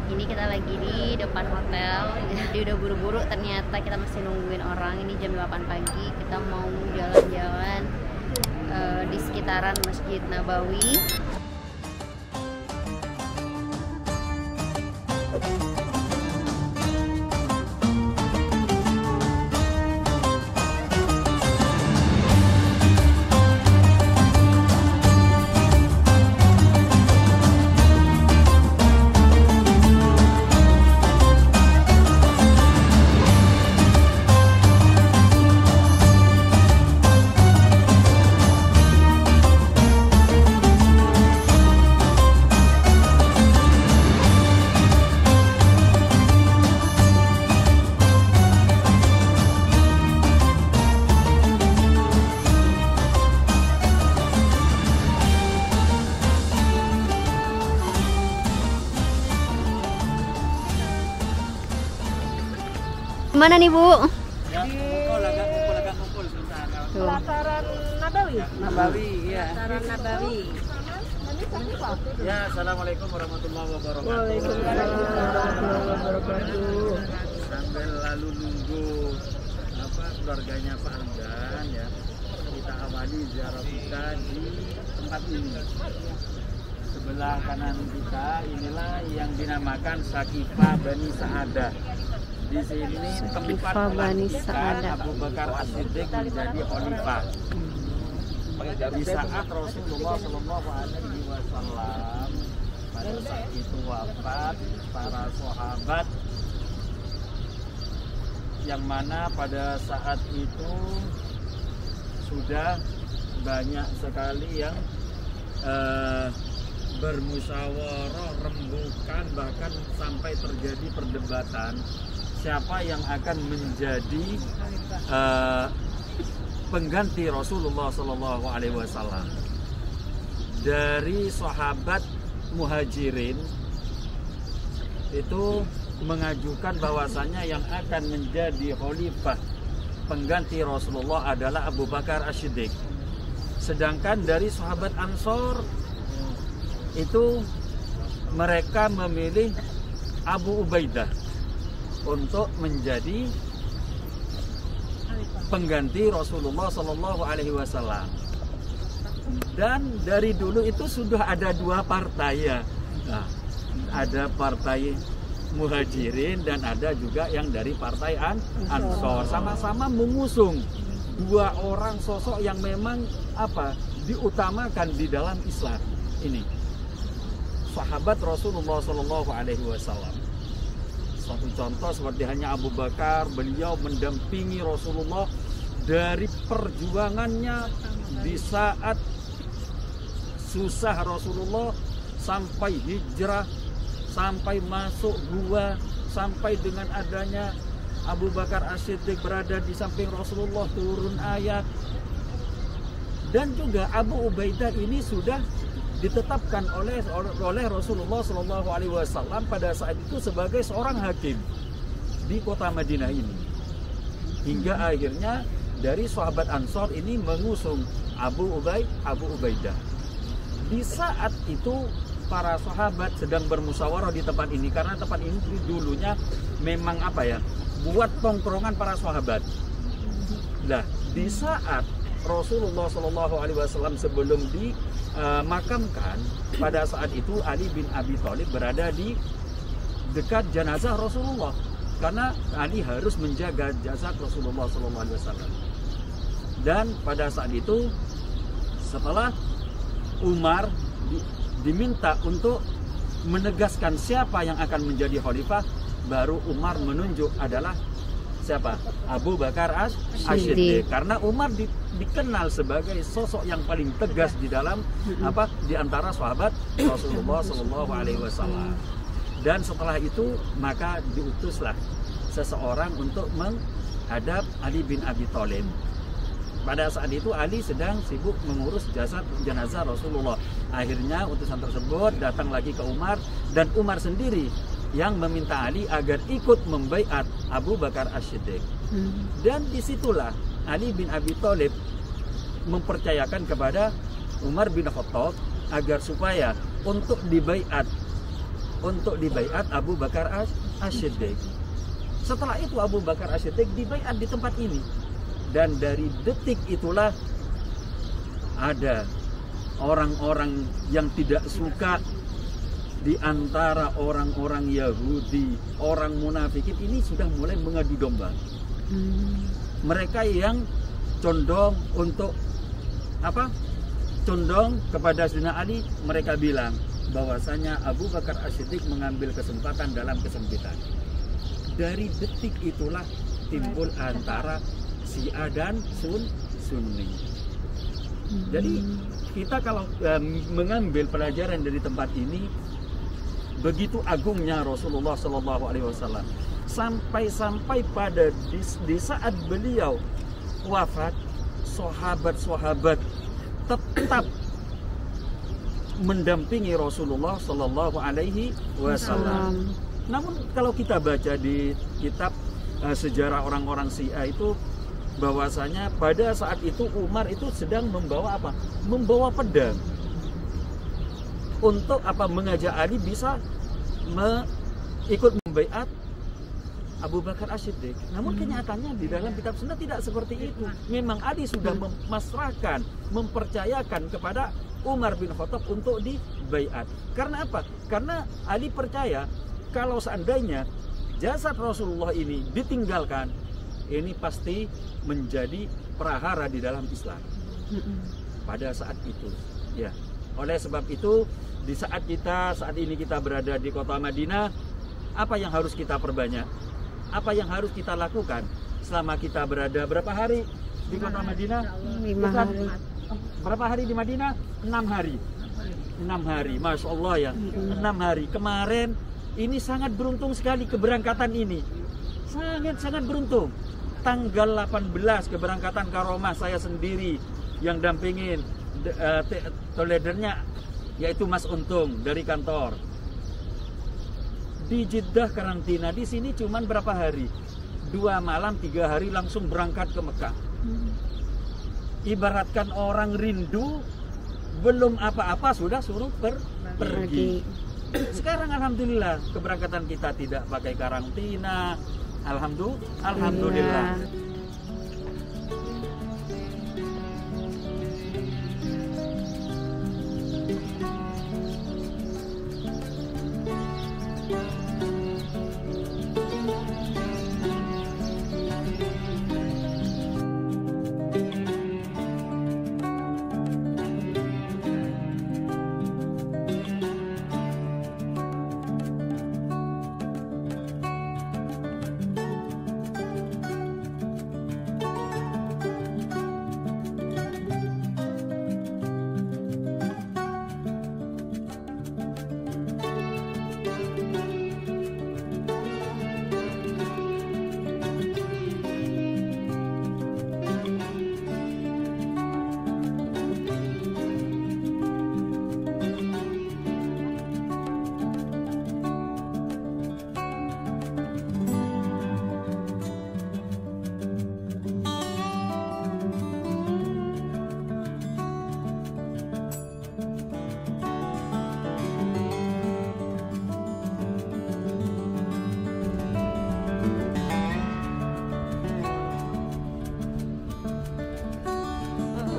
Ini kita lagi di depan hotel. Jadi udah buru-buru, ternyata kita masih nungguin orang. Ini jam 8 pagi. Kita mau jalan-jalan di sekitaran Masjid Nabawi. Mana nih, Bu? Ya, kumpul sebentar. Pelataran Nabawi. Nabawi, ya. Pelataran Nabawi. Ya, assalamualaikum warahmatullahi wabarakatuh. Waalaikumsalam warahmatullahi wabarakatuh. Sambil lalu nunggu keluarganya Pak Hamdan ya, kita awali ziarah kita di tempat ini. Sebelah kanan kita inilah yang dinamakan Sakifah Bani Sa'adah. Di sini tempat pelantikan Abu Bakar As-Siddiq menjadi khalifah. Di saat Rasulullah Shallallahu Alaihi Wasallam pada saat itu wafat, para sahabat yang mana pada saat itu sudah banyak sekali yang bermusyawarah, rembukan, bahkan sampai terjadi perdebatan siapa yang akan menjadi pengganti Rasulullah Shallallahu Alaihi Wasallam. Dari sahabat muhajirin itu mengajukan bahwasanya yang akan menjadi khalifah pengganti Rasulullah adalah Abu Bakar As-Siddiq. Sedangkan dari sahabat Ansor itu mereka memilih Abu Ubaidah untuk menjadi pengganti Rasulullah Shallallahu Alaihi Wasallam. Dan dari dulu itu sudah ada dua partai ya. Nah, ada partai Muhajirin dan ada juga yang dari partai Ansor. Sama-sama mengusung dua orang sosok yang memang diutamakan di dalam Islam ini. Sahabat Rasulullah Shallallahu Alaihi Wasallam. Satu contoh seperti hanya Abu Bakar, beliau mendampingi Rasulullah dari perjuangannya di saat susah Rasulullah sampai hijrah, sampai masuk gua, sampai dengan adanya Abu Bakar As-Siddiq berada di samping Rasulullah, turun ayat. Dan juga Abu Ubaidah ini sudah ditetapkan oleh Rasulullah Shallallahu Alaihi Wasallam pada saat itu sebagai seorang hakim di kota Madinah ini. Hingga akhirnya dari sahabat Ansor ini mengusung Abu Ubaidah. Di saat itu para sahabat sedang bermusyawarah di tempat ini karena tempat ini dulunya memang buat tongkrongan para sahabat. Nah, di saat Rasulullah Shallallahu Alaihi Wasallam sebelum dimakamkan, pada saat itu Ali bin Abi Thalib berada di dekat jenazah Rasulullah karena Ali harus menjaga jasad Rasulullah Shallallahu Alaihi Wasallam. Dan pada saat itu setelah Umar diminta untuk menegaskan siapa yang akan menjadi khalifah, baru Umar menunjuk adalah siapa? Abu Bakar As-Siddiq. Karena Umar dikenal sebagai sosok yang paling tegas di dalam di antara sahabat Rasulullah Shallallahu Alaihi Wasallam. Dan setelah itu maka diutuslah seseorang untuk menghadap Ali bin Abi Thalib. Pada saat itu Ali sedang sibuk mengurus jenazah Rasulullah. Akhirnya utusan tersebut datang lagi ke Umar, dan Umar sendiri yang meminta Ali agar ikut membaiat Abu Bakar As-Siddiq. Dan disitulah Ali bin Abi Thalib mempercayakan kepada Umar bin Khattab agar supaya untuk dibaiat untuk dibaiat Abu Bakar As-Siddiq. Setelah itu Abu Bakar As-Siddiq dibaiat di tempat ini. Dan dari detik itulah ada orang-orang yang tidak suka di antara orang-orang Yahudi, orang munafikin ini sudah mulai mengadu domba. Mereka yang condong untuk apa? Condong kepada Sayyidina Ali, mereka bilang bahwasanya Abu Bakar As-Siddiq mengambil kesempatan dalam kesempitan. Dari detik itulah timbul antara Syiah dan Sunni. Jadi kita kalau mengambil pelajaran dari tempat ini, begitu agungnya Rasulullah SAW, sampai pada di saat beliau wafat, sahabat-sahabat tetap mendampingi Rasulullah SAW. Namun kalau kita baca di kitab sejarah orang-orang Syiah itu, bahwasanya pada saat itu Umar itu sedang membawa apa? Membawa pedang untuk apa? Mengajak Ali bisa ikut membaiat Abu Bakar As-Siddiq. Namun kenyataannya di dalam kitab sunnah tidak seperti itu. Memang Ali sudah memasrahkan, mempercayakan kepada Umar bin Khattab untuk dibaiat. Karena apa? Karena Ali percaya kalau seandainya jasad Rasulullah ini ditinggalkan, ini pasti menjadi prahara di dalam Islam pada saat itu. Ya, oleh sebab itu di saat ini kita berada di kota Madinah, apa yang harus kita perbanyak? Apa yang harus kita lakukan selama kita berada berapa hari di kota Madinah? 5 hari. Berapa hari di Madinah? 6 hari. 6 hari, Masya Allah ya. 6 hari. Kemarin ini sangat beruntung sekali keberangkatan ini. Sangat beruntung. Tanggal 18 keberangkatan Karomah, saya sendiri yang dampingin tolerannya, yaitu Mas Untung dari kantor. Di Jeddah karantina, di sini cuman berapa hari? 2 malam 3 hari langsung berangkat ke Mekah. Ibaratkan orang rindu, belum apa-apa sudah suruh pergi. Sekarang alhamdulillah keberangkatan kita tidak pakai karantina. Alhamdulillah.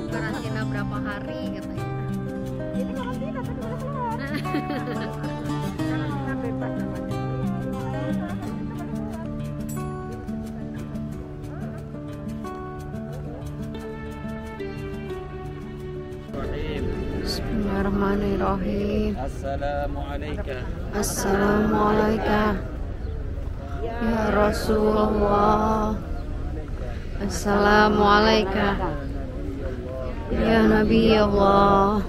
Karantina berapa hari katanya? Ini karantina kan udah keluar. Karantina bebas namanya. Bismillahirrahmanirrahim. Assalamualaikum ya Rasulullah. Assalamualaikum ya Nabi Allah.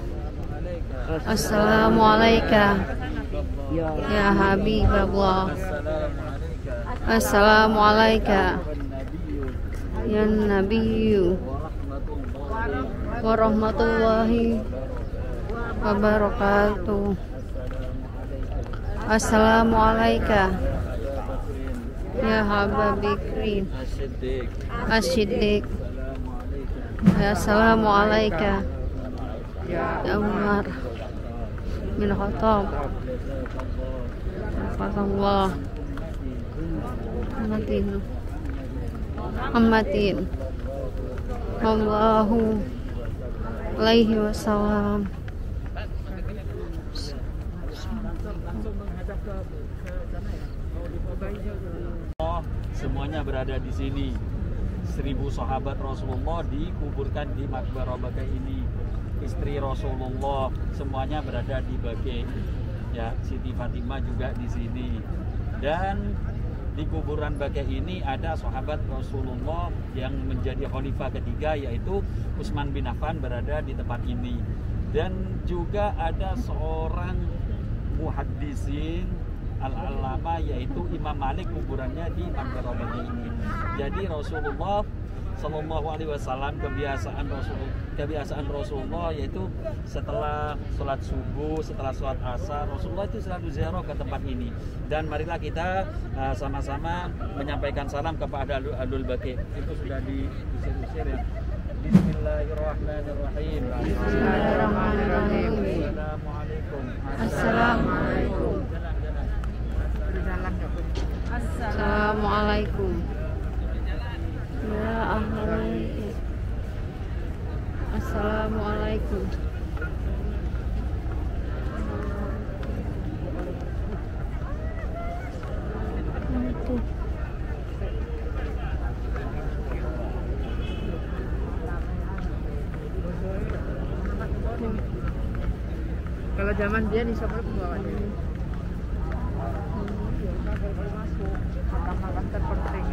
Assalamualaikum ya Habib Allah. Assalamualaikum ya Nabi warahmatullahi wabarakatuh. Assalamualaikum ya Habibikrin As-Siddiq. Assalamualaikum ya Umar bin Khattab Allah Muhammadin Allahu alaihi wasallam. Semuanya berada di sini. 1000 sahabat Rasulullah dikuburkan di Maqbarah Baqi ini. Istri Rasulullah semuanya berada di Baqi. Ya, Siti Fatimah juga di sini. Dan di kuburan Baqi ini ada sahabat Rasulullah yang menjadi khalifah ketiga, yaitu Utsman bin Affan berada di tempat ini. Dan juga ada seorang muhaddisin al-alama, yaitu Imam Malik, kuburannya di Maqbarah Baqi ini. Jadi Rasulullah Sallallahu Alaihi Wasallam, kebiasaan Rasulullah yaitu setelah sholat subuh, setelah sholat asar, Rasulullah itu selalu ziarah ke tempat ini. Dan marilah kita sama-sama menyampaikan salam kepada Ahlul Baqi. Itu sudah diusir-usir ya. Bismillahirrahmanirrahim. Bismillahirrahmanirrahim. Assalamualaikum. Assalamualaikum. Assalamualaikum. Ya ahlal. Assalamualaikum. Kalau zaman dia di Sopro pembawaannya. Makam-makam terpenting.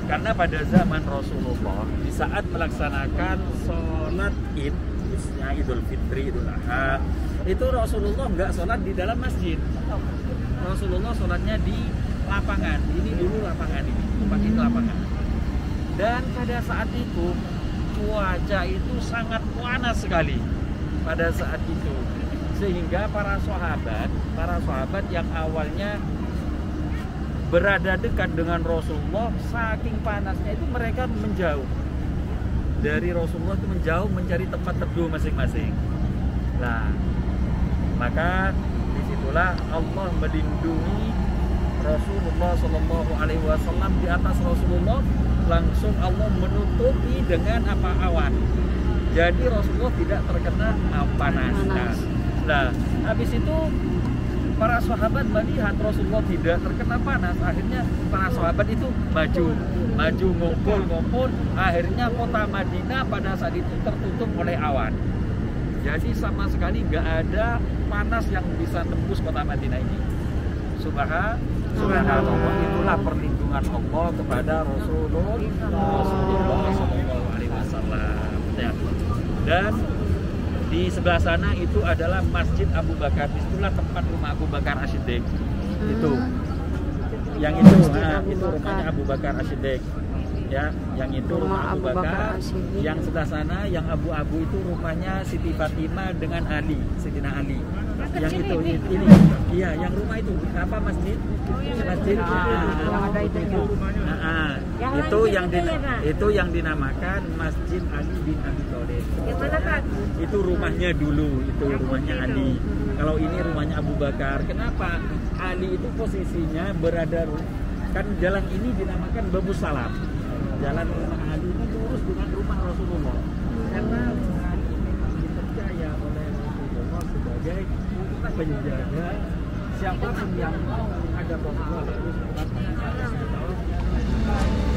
Karena pada zaman Rasulullah, di saat melaksanakan sholat Id, misalnya Idul Fitri, Idul Adha, itu Rasulullah nggak sholat di dalam masjid. Rasulullah sholatnya di lapangan. Ini dulu lapangan ini, tempat ini lapangan. Dan pada saat itu cuaca itu sangat panas sekali pada saat itu, sehingga para sahabat yang awalnya berada dekat dengan Rasulullah, saking panasnya itu mereka menjauh dari Rasulullah, itu menjauh mencari tempat teduh masing-masing. Nah, maka disitulah Allah melindungi Rasulullah Shallallahu Alaihi Wasallam. Di atas Rasulullah langsung Allah menutupi dengan awan. Jadi Rasulullah tidak terkena panas. Nah, habis itu para sahabat melihat Rasulullah tidak terkena panas, akhirnya para sahabat itu maju ngumpul, akhirnya kota Madinah pada saat itu tertutup oleh awan. Jadi sama sekali nggak ada panas yang bisa tembus kota Madinah ini. Subhanallah, itulah perlindungan Allah kepada Rasulullah SAW. Dan di sebelah sana itu adalah Masjid Abu Bakar. Itulah tempat rumah Abu Bakar As-Siddiq. Itu. Yang itu, itu rumahnya Abu Bakar As-Siddiq. Ya, yang itu rumah Abu Bakar. Yang sebelah sana yang abu-abu itu rumahnya Siti Fatimah dengan Ali, Sidina Ali. Yang itu ini. Iya, yang rumah itu apa masjid? Masjid itu yang dinamakan Masjid Ali bin Abi Thalib. Itu rumahnya dulu, itu rumahnya Ali. Kalau ini rumahnya Abu Bakar. Kenapa? Ali itu posisinya berada, kan jalan ini dinamakan Babus Salam. Jalan rumah Ali dengan rumah Rasulullah karena dipercaya oleh Rasulullah sebagai penjaga siapapun yang ada Rasulullah harus tetap